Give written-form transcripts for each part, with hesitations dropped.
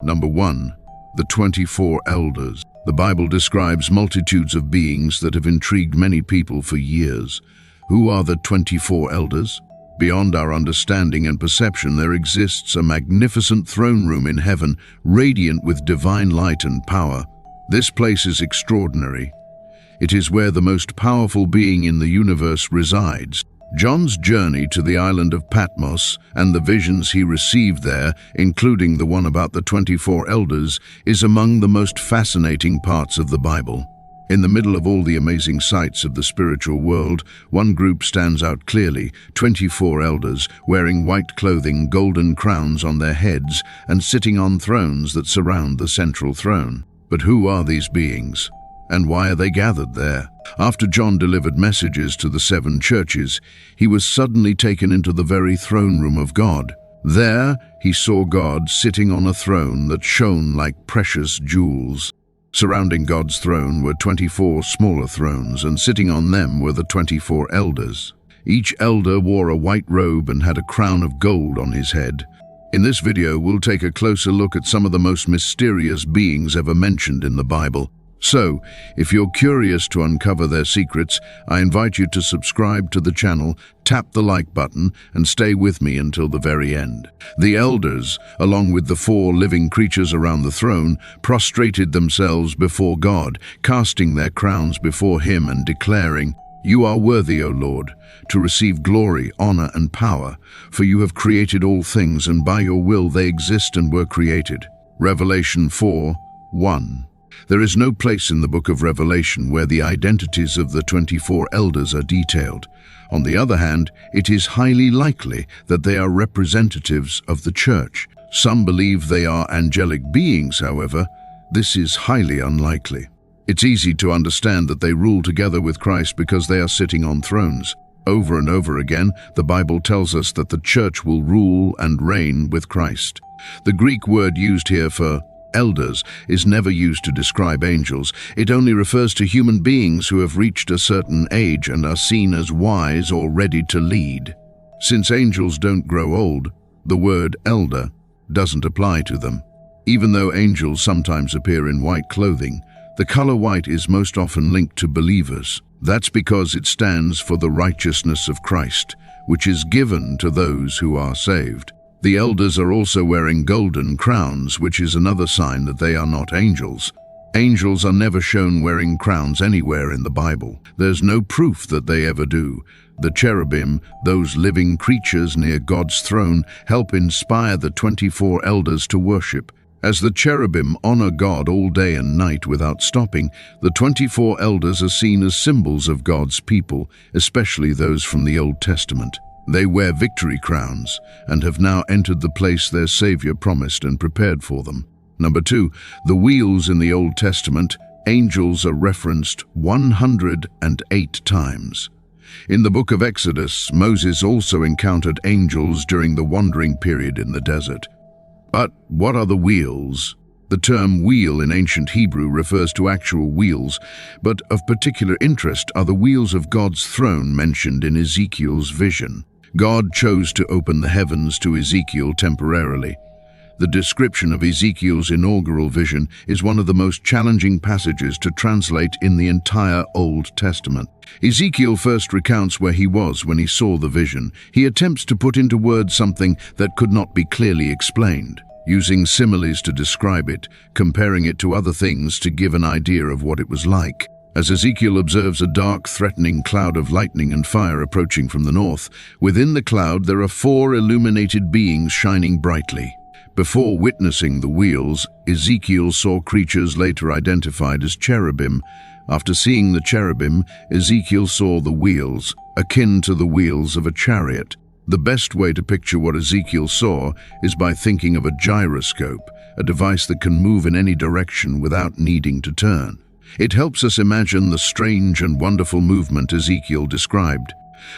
Number 1. The 24 Elders. The Bible describes multitudes of beings that have intrigued many people for years. Who are the 24 Elders? Beyond our understanding and perception, there exists a magnificent throne room in heaven, radiant with divine light and power. This place is extraordinary. It is where the most powerful being in the universe resides. John's journey to the island of Patmos and the visions he received there, including the one about the 24 elders, is among the most fascinating parts of the Bible. In the middle of all the amazing sights of the spiritual world, one group stands out clearly: 24 elders, wearing white clothing, golden crowns on their heads, and sitting on thrones that surround the central throne. But who are these beings? And why are they gathered there? After John delivered messages to the 7 churches, he was suddenly taken into the very throne room of God. There, he saw God sitting on a throne that shone like precious jewels. Surrounding God's throne were 24 smaller thrones, and sitting on them were the 24 elders. Each elder wore a white robe and had a crown of gold on his head. In this video, we'll take a closer look at some of the most mysterious beings ever mentioned in the Bible. So, if you're curious to uncover their secrets, I invite you to subscribe to the channel, tap the like button, and stay with me until the very end. The elders, along with the 4 living creatures around the throne, prostrated themselves before God, casting their crowns before him and declaring, "You are worthy, O Lord, to receive glory, honor, and power, for you have created all things, and by your will they exist and were created." Revelation 4:1. There is no place in the book of Revelation where the identities of the 24 elders are detailed. On the other hand, it is highly likely that they are representatives of the church. Some believe they are angelic beings, however. This is highly unlikely. It's easy to understand that they rule together with Christ because they are sitting on thrones. Over and over again, the Bible tells us that the church will rule and reign with Christ. The Greek word used here for elders is never used to describe angels. It only refers to human beings who have reached a certain age and are seen as wise or ready to lead. Since angels don't grow old, the word elder doesn't apply to them. Even though angels sometimes appear in white clothing, the color white is most often linked to believers. That's because it stands for the righteousness of Christ, which is given to those who are saved. The elders are also wearing golden crowns, which is another sign that they are not angels. Angels are never shown wearing crowns anywhere in the Bible. There's no proof that they ever do. The cherubim, those living creatures near God's throne, help inspire the 24 elders to worship. As the cherubim honor God all day and night without stopping, the 24 elders are seen as symbols of God's people, especially those from the Old Testament. They wear victory crowns and have now entered the place their Savior promised and prepared for them. Number 2, the wheels in the Old Testament. Angels are referenced 108 times. In the book of Exodus, Moses also encountered angels during the wandering period in the desert. But what are the wheels? The term wheel in ancient Hebrew refers to actual wheels, but of particular interest are the wheels of God's throne mentioned in Ezekiel's vision. God chose to open the heavens to Ezekiel temporarily. The description of Ezekiel's inaugural vision is one of the most challenging passages to translate in the entire Old Testament. Ezekiel first recounts where he was when he saw the vision. He attempts to put into words something that could not be clearly explained, using similes to describe it, comparing it to other things to give an idea of what it was like. As Ezekiel observes a dark, threatening cloud of lightning and fire approaching from the north, within the cloud there are 4 illuminated beings shining brightly. Before witnessing the wheels, Ezekiel saw creatures later identified as cherubim. After seeing the cherubim, Ezekiel saw the wheels, akin to the wheels of a chariot. The best way to picture what Ezekiel saw is by thinking of a gyroscope, a device that can move in any direction without needing to turn. It helps us imagine the strange and wonderful movement Ezekiel described.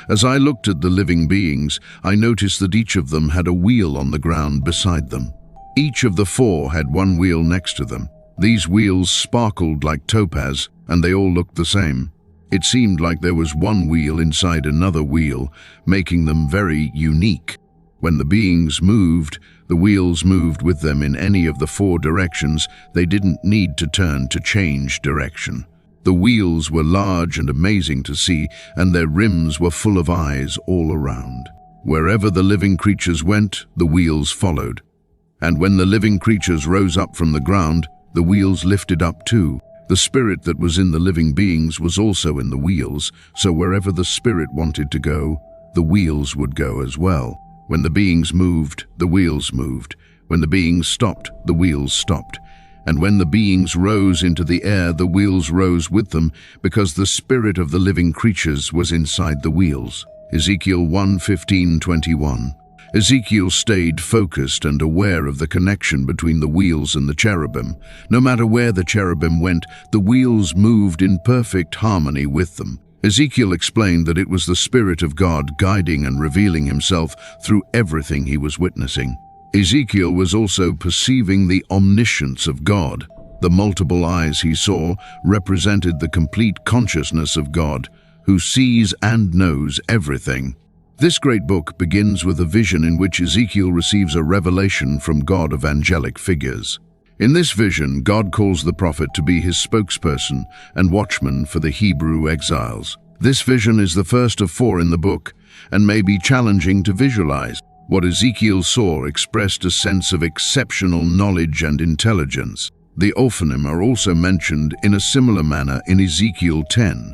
As I looked at the living beings, I noticed that each of them had a wheel on the ground beside them. Each of the 4 had one wheel next to them. These wheels sparkled like topaz, and they all looked the same. It seemed like there was one wheel inside another wheel, making them very unique. When the beings moved, the wheels moved with them in any of the 4 directions. They didn't need to turn to change direction. The wheels were large and amazing to see, and their rims were full of eyes all around. Wherever the living creatures went, the wheels followed. And when the living creatures rose up from the ground, the wheels lifted up too. The spirit that was in the living beings was also in the wheels, so wherever the spirit wanted to go, the wheels would go as well. When the beings moved, the wheels moved. When the beings stopped, the wheels stopped. And when the beings rose into the air, the wheels rose with them, because the spirit of the living creatures was inside the wheels. Ezekiel 1:15-21. Ezekiel stayed focused and aware of the connection between the wheels and the cherubim. No matter where the cherubim went, the wheels moved in perfect harmony with them. Ezekiel explained that it was the Spirit of God guiding and revealing himself through everything he was witnessing. Ezekiel was also perceiving the omniscience of God. The multiple eyes he saw represented the complete consciousness of God, who sees and knows everything. This great book begins with a vision in which Ezekiel receives a revelation from God of angelic figures. In this vision, God calls the prophet to be his spokesperson and watchman for the Hebrew exiles. This vision is the first of 4 in the book and may be challenging to visualize. What Ezekiel saw expressed a sense of exceptional knowledge and intelligence. The Ophanim are also mentioned in a similar manner in Ezekiel 10.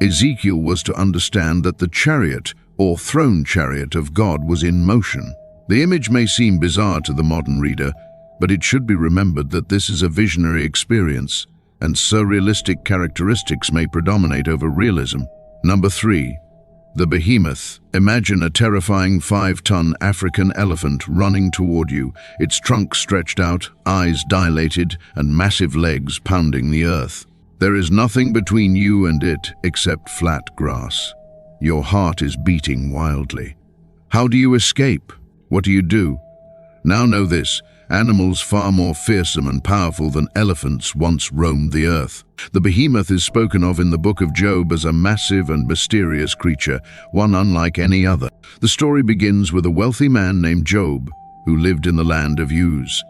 Ezekiel was to understand that the chariot or throne chariot of God was in motion. The image may seem bizarre to the modern reader, but it should be remembered that this is a visionary experience, and surrealistic characteristics may predominate over realism. Number 3. The Behemoth. Imagine a terrifying 5-ton African elephant running toward you, its trunk stretched out, eyes dilated, and massive legs pounding the earth. There is nothing between you and it except flat grass. Your heart is beating wildly. How do you escape? What do you do? Now know this. Animals far more fearsome and powerful than elephants once roamed the earth. The behemoth is spoken of in the book of Job as a massive and mysterious creature, one unlike any other. The story begins with a wealthy man named Job, who lived in the land of Uz.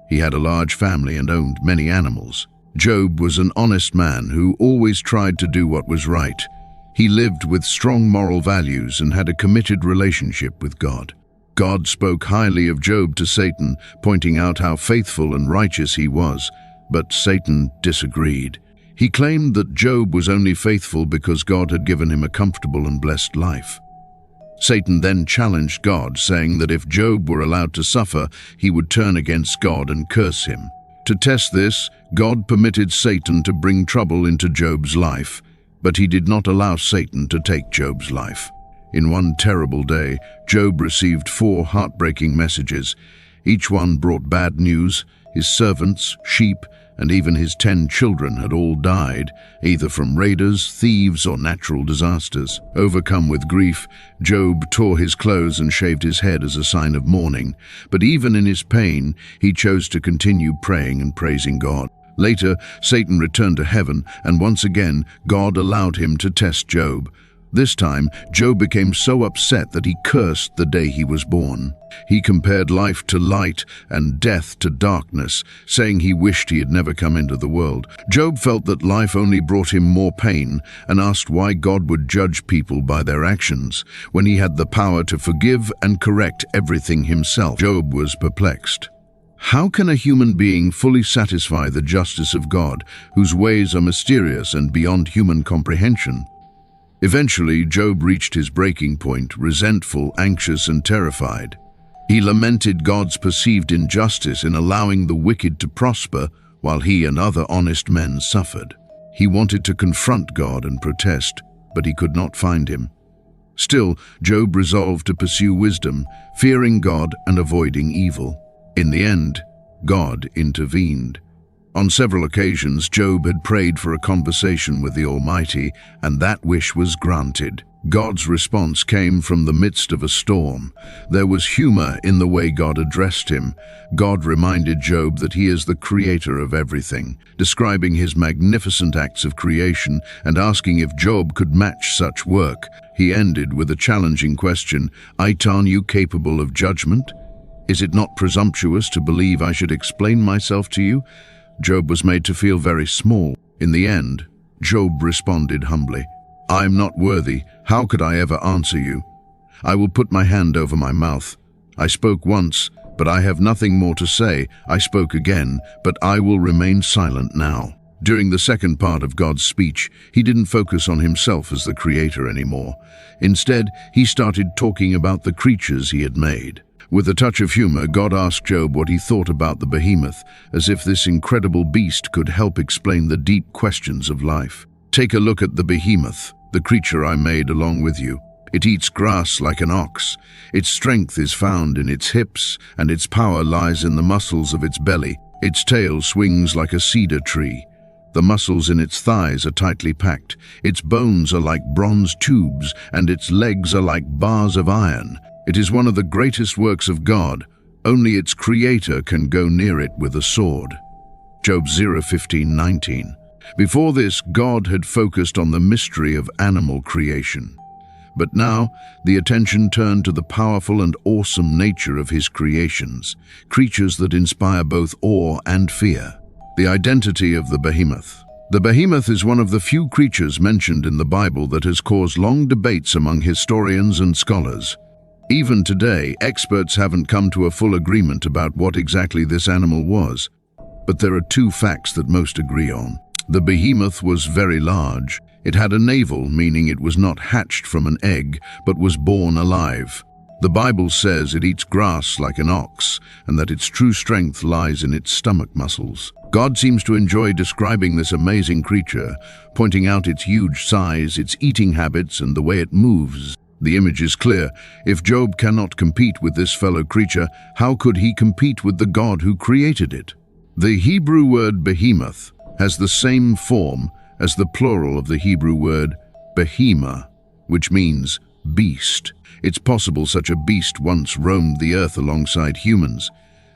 He had a large family and owned many animals. Job was an honest man who always tried to do what was right. He lived with strong moral values and had a committed relationship with God. God spoke highly of Job to Satan, pointing out how faithful and righteous he was, but Satan disagreed. He claimed that Job was only faithful because God had given him a comfortable and blessed life. Satan then challenged God, saying that if Job were allowed to suffer, he would turn against God and curse him. To test this, God permitted Satan to bring trouble into Job's life, but he did not allow Satan to take Job's life. In one terrible day, Job received 4 heartbreaking messages. Each one brought bad news. His servants, sheep, and even his 10 children had all died, either from raiders, thieves, or natural disasters. Overcome with grief, Job tore his clothes and shaved his head as a sign of mourning. But even in his pain, he chose to continue praying and praising God. Later, Satan returned to heaven, and once again, God allowed him to test Job. This time, Job became so upset that he cursed the day he was born. He compared life to light and death to darkness, saying he wished he had never come into the world. Job felt that life only brought him more pain and asked why God would judge people by their actions when he had the power to forgive and correct everything himself. Job was perplexed. How can a human being fully satisfy the justice of God, whose ways are mysterious and beyond human comprehension? Eventually, Job reached his breaking point, resentful, anxious, and terrified. He lamented God's perceived injustice in allowing the wicked to prosper while he and other honest men suffered. He wanted to confront God and protest, but he could not find him. Still, Job resolved to pursue wisdom, fearing God and avoiding evil. In the end, God intervened. On several occasions, Job had prayed for a conversation with the Almighty, and that wish was granted. God's response came from the midst of a storm. There was humor in the way God addressed him. God reminded Job that he is the creator of everything, describing his magnificent acts of creation and asking if Job could match such work. He ended with a challenging question: "Are you capable of judgment? Is it not presumptuous to believe I should explain myself to you?" Job was made to feel very small. In the end, Job responded humbly, "I am not worthy. How could I ever answer you? I will put my hand over my mouth. I spoke once, but I have nothing more to say. I spoke again, but I will remain silent now." During the second part of God's speech, he didn't focus on himself as the creator anymore. Instead, he started talking about the creatures he had made. With a touch of humor, God asked Job what he thought about the behemoth, as if this incredible beast could help explain the deep questions of life. "Take a look at the behemoth, the creature I made along with you. It eats grass like an ox. Its strength is found in its hips, and its power lies in the muscles of its belly. Its tail swings like a cedar tree. The muscles in its thighs are tightly packed. Its bones are like bronze tubes, and its legs are like bars of iron. It is one of the greatest works of God. Only its creator can go near it with a sword." Job 0:15-19. Before this, God had focused on the mystery of animal creation. But now, the attention turned to the powerful and awesome nature of his creations, creatures that inspire both awe and fear. The identity of the behemoth. The behemoth is one of the few creatures mentioned in the Bible that has caused long debates among historians and scholars. Even today, experts haven't come to a full agreement about what exactly this animal was. But there are two facts that most agree on. The behemoth was very large. It had a navel, meaning it was not hatched from an egg, but was born alive. The Bible says it eats grass like an ox, and that its true strength lies in its stomach muscles. God seems to enjoy describing this amazing creature, pointing out its huge size, its eating habits, and the way it moves. The image is clear. If Job cannot compete with this fellow creature, how could he compete with the God who created it? The Hebrew word behemoth has the same form as the plural of the Hebrew word behemoth, which means beast. It's possible such a beast once roamed the earth alongside humans.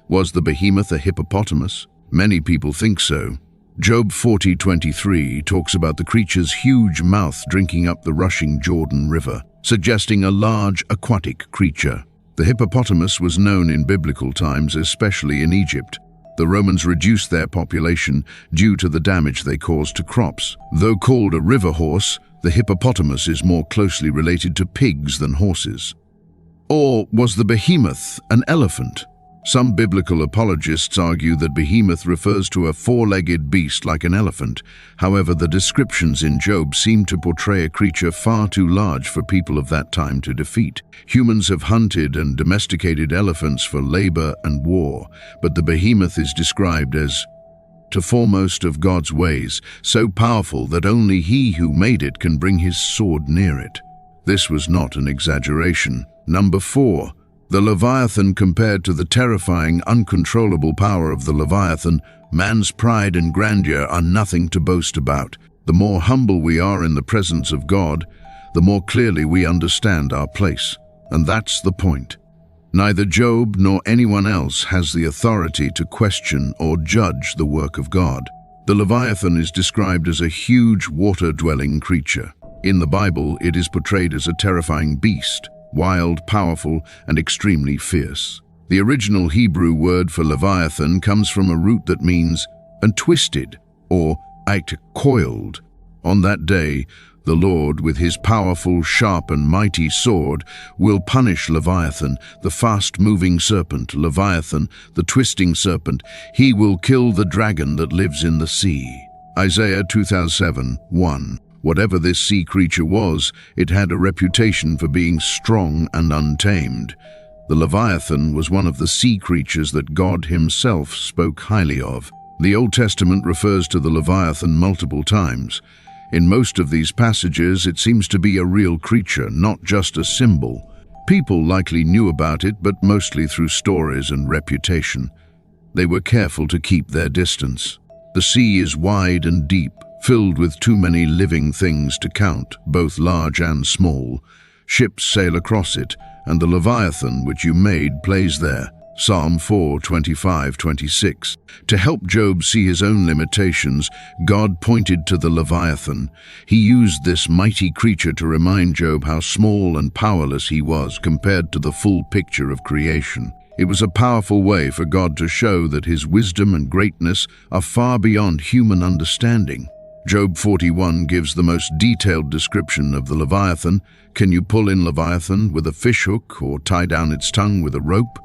Was the behemoth a hippopotamus? Many people think so. Job 40:23 talks about the creature's huge mouth drinking up the rushing Jordan River, suggesting a large aquatic creature. The hippopotamus was known in biblical times, especially in Egypt. The Romans reduced their population due to the damage they caused to crops. Though called a river horse, the hippopotamus is more closely related to pigs than horses. Or was the behemoth an elephant? Some biblical apologists argue that behemoth refers to a four-legged beast like an elephant. However, the descriptions in Job seem to portray a creature far too large for people of that time to defeat. Humans have hunted and domesticated elephants for labor and war, but the behemoth is described as the foremost of God's ways, so powerful that only he who made it can bring his sword near it. This was not an exaggeration. Number 4. The Leviathan. Compared to the terrifying, uncontrollable power of the Leviathan, man's pride and grandeur are nothing to boast about. The more humble we are in the presence of God, the more clearly we understand our place. And that's the point. Neither Job nor anyone else has the authority to question or judge the work of God. The Leviathan is described as a huge water-dwelling creature. In the Bible, it is portrayed as a terrifying beast, wild, powerful, and extremely fierce. The original Hebrew word for Leviathan comes from a root that means "twisted" or "coiled." On that day, the Lord, with his powerful, sharp, and mighty sword, will punish Leviathan, the fast-moving serpent, Leviathan, the twisting serpent. He will kill the dragon that lives in the sea. Isaiah 2007:1. Whatever this sea creature was, it had a reputation for being strong and untamed. The Leviathan was one of the sea creatures that God himself spoke highly of. The Old Testament refers to the Leviathan multiple times. In most of these passages, it seems to be a real creature, not just a symbol. People likely knew about it, but mostly through stories and reputation. They were careful to keep their distance. The sea is wide and deep, filled with too many living things to count, both large and small. Ships sail across it, and the Leviathan which you made plays there. Psalm 4:25-26. To help Job see his own limitations, God pointed to the Leviathan. He used this mighty creature to remind Job how small and powerless he was compared to the full picture of creation. It was a powerful way for God to show that his wisdom and greatness are far beyond human understanding. Job 41 gives the most detailed description of the Leviathan. Can you pull in Leviathan with a fishhook or tie down its tongue with a rope?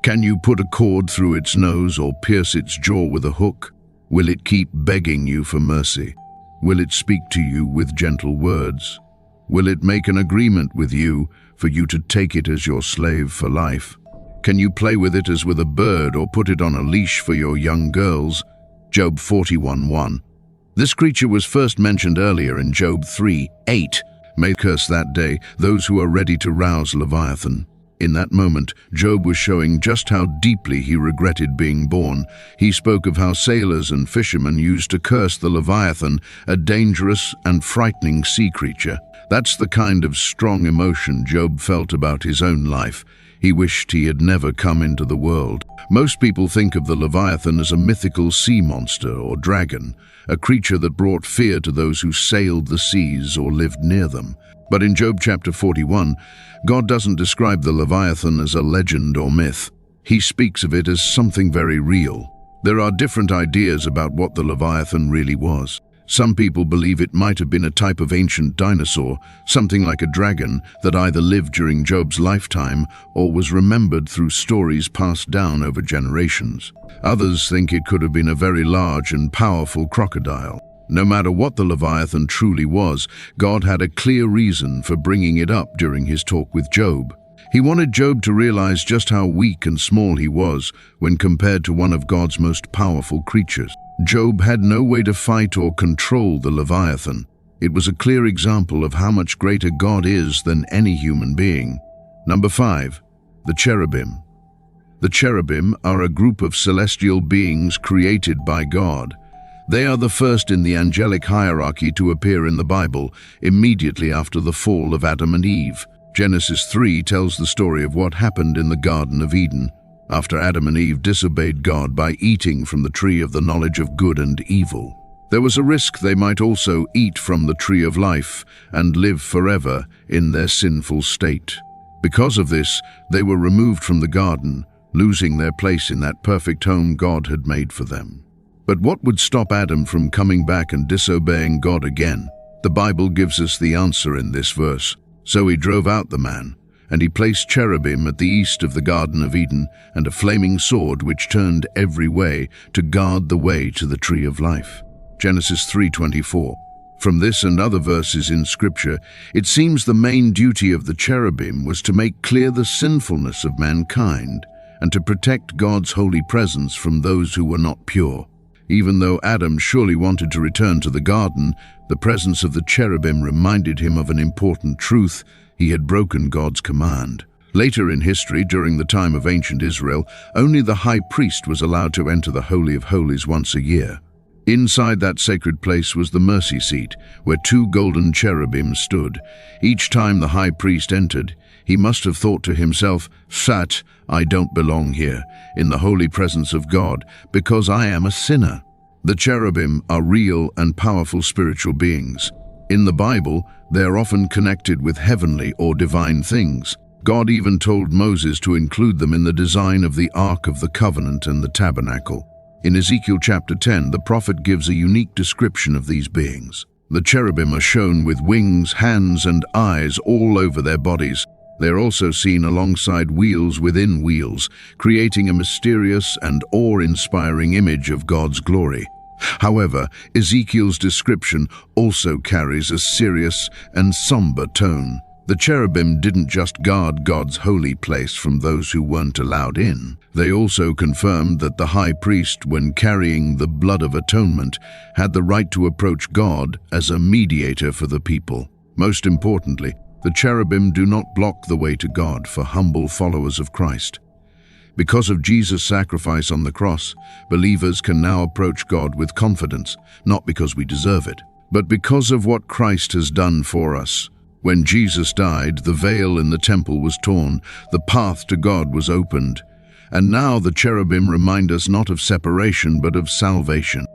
Can you put a cord through its nose or pierce its jaw with a hook? Will it keep begging you for mercy? Will it speak to you with gentle words? Will it make an agreement with you for you to take it as your slave for life? Can you play with it as with a bird or put it on a leash for your young girls? Job 41:1. This creature was first mentioned earlier in Job 3:8. May curse that day those who are ready to rouse Leviathan. In that moment, Job was showing just how deeply he regretted being born. He spoke of how sailors and fishermen used to curse the Leviathan, a dangerous and frightening sea creature. That's the kind of strong emotion Job felt about his own life. He wished he had never come into the world. Most people think of the Leviathan as a mythical sea monster or dragon, a creature that brought fear to those who sailed the seas or lived near them. But in Job chapter 41, God doesn't describe the Leviathan as a legend or myth. He speaks of it as something very real. There are different ideas about what the Leviathan really was. Some people believe it might have been a type of ancient dinosaur, something like a dragon that either lived during Job's lifetime or was remembered through stories passed down over generations. Others think it could have been a very large and powerful crocodile. No matter what the Leviathan truly was, God had a clear reason for bringing it up during his talk with Job. He wanted Job to realize just how weak and small he was when compared to one of God's most powerful creatures. Job had no way to fight or control the Leviathan. It was a clear example of how much greater God is than any human being. Number 5. The cherubim. The cherubim are a group of celestial beings created by God. They are the first in the angelic hierarchy to appear in the Bible, immediately after the fall of Adam and Eve. Genesis 3 tells the story of what happened in the Garden of Eden, after Adam and Eve disobeyed God by eating from the tree of the knowledge of good and evil. There was a risk they might also eat from the tree of life and live forever in their sinful state. Because of this, they were removed from the garden, losing their place in that perfect home God had made for them. But what would stop Adam from coming back and disobeying God again? The Bible gives us the answer in this verse. So he drove out the man, and he placed cherubim at the east of the Garden of Eden, and a flaming sword which turned every way to guard the way to the tree of life. Genesis 3:24. From this and other verses in Scripture, it seems the main duty of the cherubim was to make clear the sinfulness of mankind and to protect God's holy presence from those who were not pure. Even though Adam surely wanted to return to the garden, the presence of the cherubim reminded him of an important truth: he had broken God's command. Later in history, during the time of ancient Israel, only the high priest was allowed to enter the Holy of Holies once a year. Inside that sacred place was the mercy seat, where 2 golden cherubim stood. Each time the high priest entered, he must have thought to himself, "Sat, I don't belong here, in the holy presence of God, because I am a sinner." The cherubim are real and powerful spiritual beings. In the Bible, they are often connected with heavenly or divine things. God even told Moses to include them in the design of the Ark of the Covenant and the Tabernacle. In Ezekiel chapter 10, the prophet gives a unique description of these beings. The cherubim are shown with wings, hands, and eyes all over their bodies. They are also seen alongside wheels within wheels, creating a mysterious and awe-inspiring image of God's glory. However, Ezekiel's description also carries a serious and somber tone. The cherubim didn't just guard God's holy place from those who weren't allowed in. They also confirmed that the high priest, when carrying the blood of atonement, had the right to approach God as a mediator for the people. Most importantly, the cherubim do not block the way to God for humble followers of Christ. Because of Jesus' sacrifice on the cross, believers can now approach God with confidence, not because we deserve it, but because of what Christ has done for us. When Jesus died, the veil in the temple was torn, the path to God was opened, and now the cherubim remind us not of separation but of salvation.